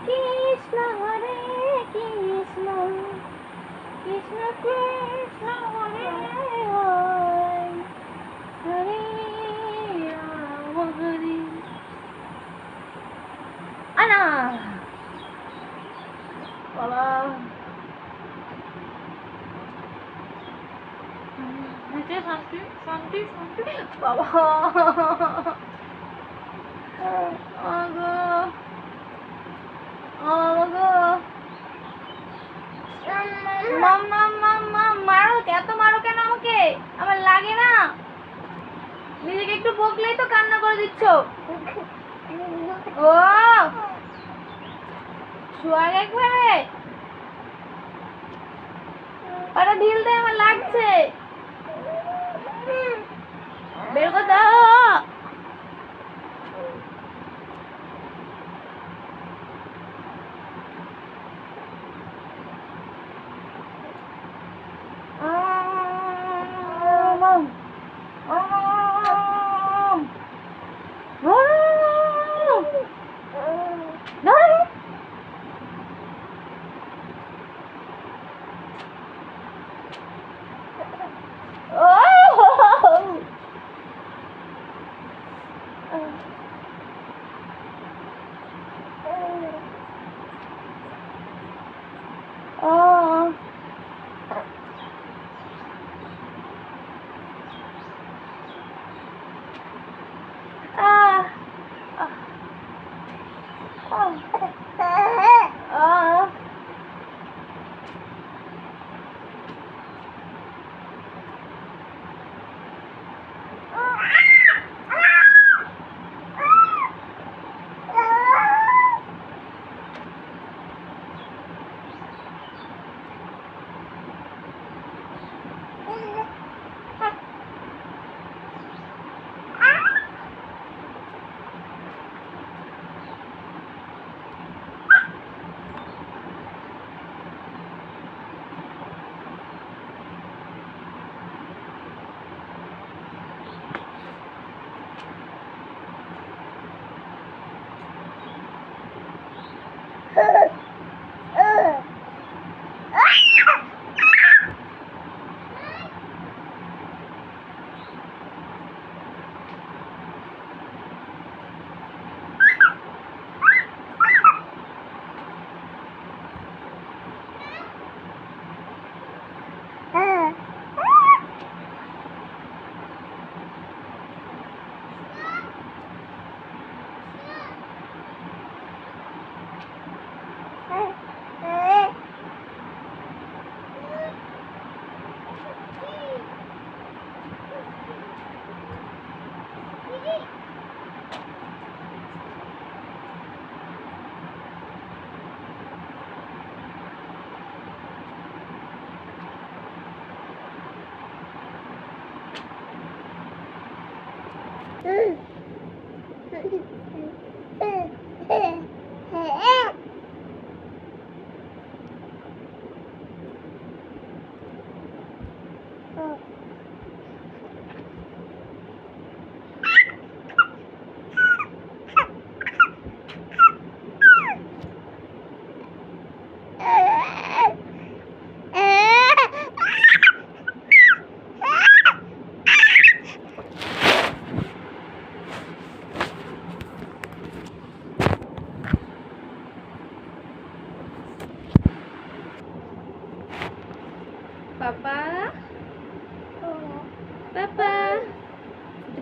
কৃষ্ণ কৃষ্ণ কৃষ্ণ হরে হরে রাম হরে আনা বাবা শান্তি শান্তি শান্তি বাবা আগো আগো মারো এত মারো কেন আমাকে? আমার লাগে না। নিজেকে একটু বকলেই তো কান্না করে দিচ্ছ। ও সোয়াগ একবারে ওটা ঢিল দে, আমার লাগছে। বের করে দাও। পাপা পাপা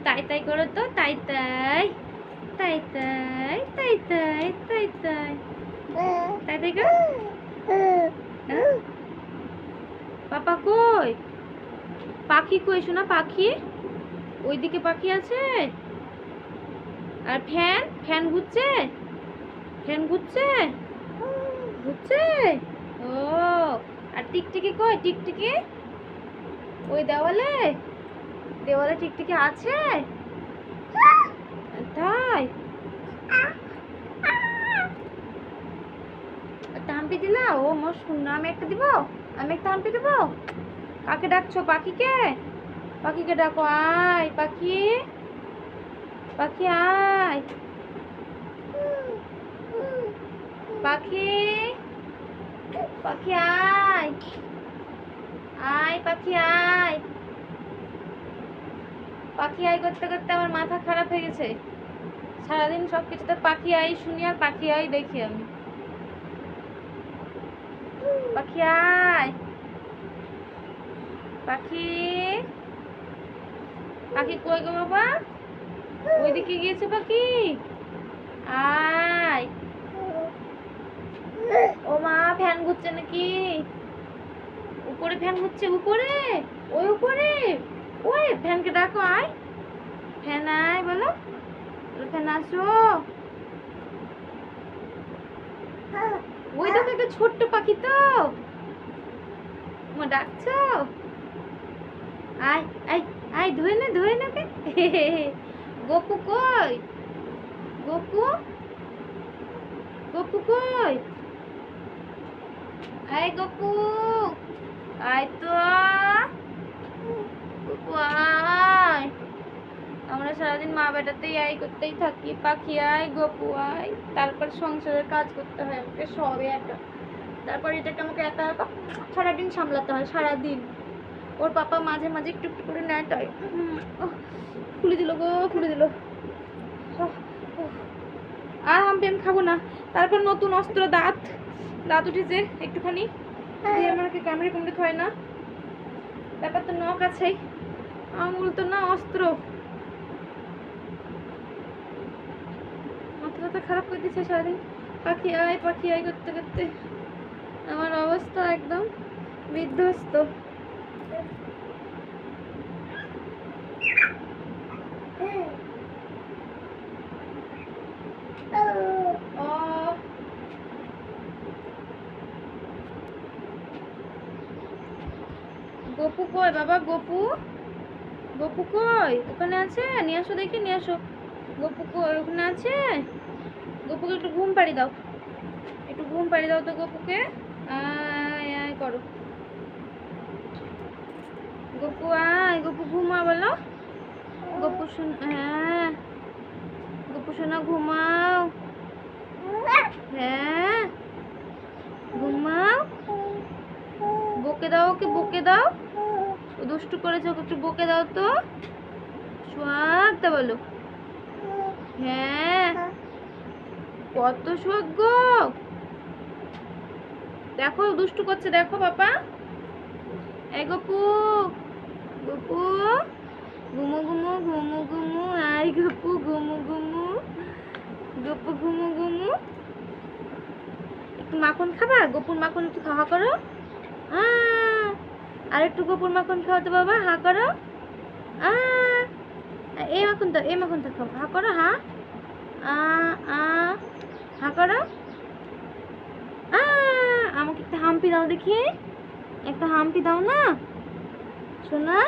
তাই তাই করো তো, তাই তাই তাই তাই তাই তাই তাই তাই তাই তাই করো। পাপা কই? পাখি কই শোনা? পাখি ওইদিকে পাখি আছে। আর ফ্যান ফ্যান ঘুরছে, ফ্যান ঘুরছে ঘুরছে। ও আর টিকটিকি কই? টিকটিকি ওই দেওয়ালে, দেওয়ালে টিকটিকি আছে তাই? টাম্পি দিলা? ও মোর শূন্য। আমি একটা দিব, আমি একটা টাম্পি দিব। কাকে ডাকছো? পাখিকে, পাখিকে ডাকো। আয় পাখি, পাখি আয়। পাখি পাখি আয় আয়, পাখি আয়, পাখি আয় করতে করতে আমার মাথা খারাপ হয়ে গেছে। সারাদিন সব কিছুতে পাখি আয় শুনি আর পাখি আয় দেখি আমি। পাখি আয়, পাখি পাখি কই গো বাবা? ওইদিকে গিয়েছে পাখি। আয়। ও মা, ফ্যান ঘুরছে নাকি? উপরে ফ্যান ঘুরছে, উপরে, ওই উপরে, ওই ফ্যানকে ডাকো, আয় ফ্যান আয়, বলো ফ্যান আসো। ওই দেখো একটা ছোট্ট পাখি তো, ডাকছো। আয় আয় আয়, ধুয়ে নে ধুয়ে নেবে। গপু কই? গপু, গপু কই? আয় গপু, আয় তো গপু আয়। আমরা সারাদিন মা বেটাতেই আয় করতেই থাকি। পাখি আয়, গপু আয়, তারপর সংসারের কাজ করতে হয় আমাকে সবে একা। তারপর এটাকে আমাকে একা একা সারাদিন সামলাতে হয়, সারাদিন। ওর পাপা মাঝে মাঝে একটু একটু করে নেয়, তাই খুলে দিল গো, খুলে দিল। আর আমি খাবো না। তারপর নতুন অস্ত্র, দাঁত, দাঁত উঠেছে একটুখানি, দিয়ে আমাকে কামড়ে কুমড়ে খায় না। ব্যাপার তো নখ আছেই, আঙুল তো না অস্ত্র। মাথা ব্যথা খারাপ করে দিচ্ছে সারাদিন পাখি আয় করতে করতে। আমার অবস্থা একদম বিধ্বস্ত। গপু কই বাবা? গপু, গপু কই? ওখানে আছে, নিয়ে আসো দেখি, নিয়ে আসো। গপু কই? ওখানে আছে। গপুকে একটু ঘুম পাড়ি দাও, একটু ঘুম পাড়ি দাও তো গপুকে। আয় আয় করো, গপু আয়, গপু ঘুমা বলো। গপু শোনা, হ্যাঁ গপু শোনা ঘুমাও, হ্যাঁ ঘুমাও। বকে দাও ওকে, বকে দাও। ও দুষ্টু করেছে, ওকে একটু বকে দাও তো। সোয়াগটা বলো। হ্যাঁ, কত সোয়াগ গো। দেখো দুষ্টু করছে, দেখো বাবা। এই গপু, গপু ঘুমু ঘুমু, ঘুমু ঘুমু, আই গপু ঘুমু ঘুমু, গপু ঘুমু ঘুমু। একটু মাখন খাবা? গপুর মাখন একটু খাওয়া করো। আর একটু গপুর মাখন খাওয়াতে বাবা, হা করো। এই মাখন তো, এই মাখন তো খাও, হা করো, হা হা করো। আমাকে একটা হাম্পি দাও দেখি, একটা হাম্পি দাও না সোনা।